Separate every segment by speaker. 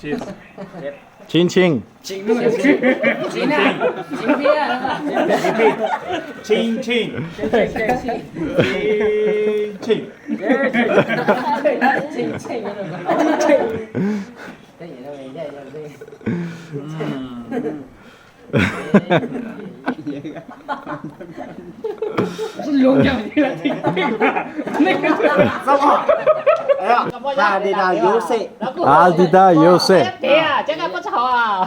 Speaker 1: cheers
Speaker 2: ชิงชิง
Speaker 1: chính bia chính chính
Speaker 3: Adidas Yose.
Speaker 2: Adidas Yose.
Speaker 4: Chắc là có chào à.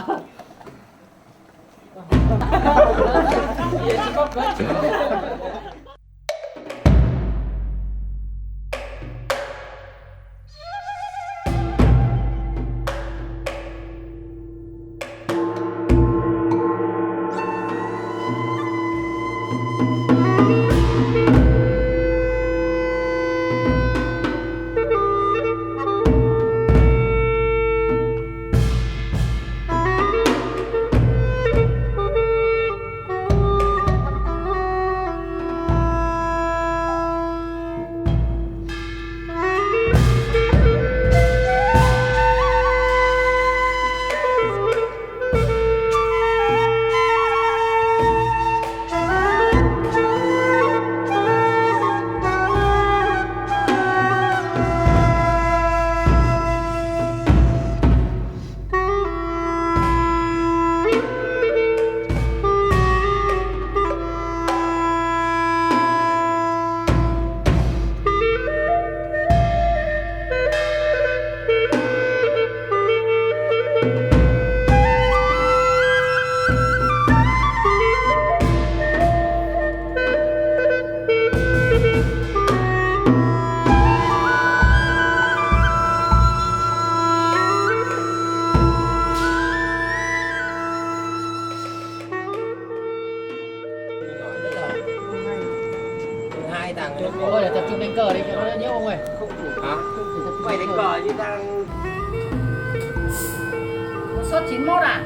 Speaker 4: Ôi để tập trung đánh cờ đi cho nó nhớ ông ơi.
Speaker 3: Hả? Mày đánh cờ đi đang...
Speaker 4: Một suất 91 à?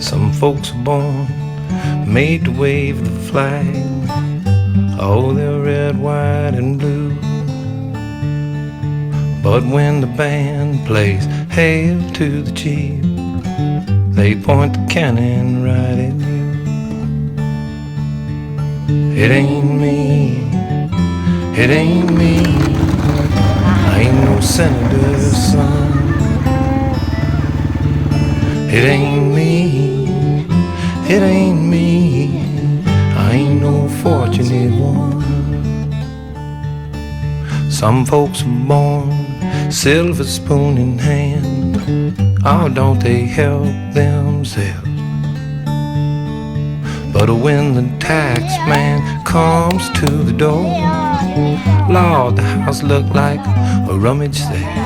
Speaker 1: Some folks are born made to wave the flag. Oh, they're red, white, and blue. But when the band plays Hail to the Chief, they point the cannon right at you. It ain't me, it ain't me, I ain't no senator's son. It ain't me, it ain't me, I ain't no fortunate one. Some folks are born silver spoon in hand. Oh, don't they help themselves? But when the tax man comes to the door, Lord, the house look like a rummage sale.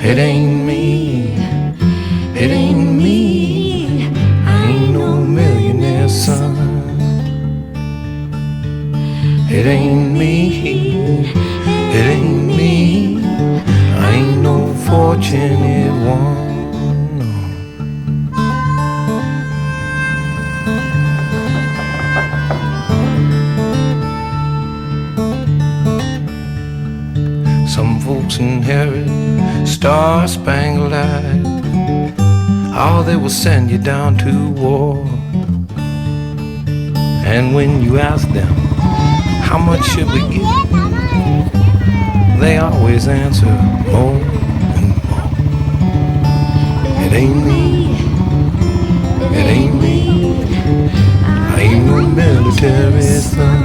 Speaker 1: It ain't me, it ain't me, I ain't no millionaire son. It ain't me, it ain't me, I ain't no fortunate one. Some folks inherit star-spangled eyes. Oh, they will send you down to war. And when you ask them, how much should we get? They always answer more and more. It ain't me, it ain't me, I ain't no military son.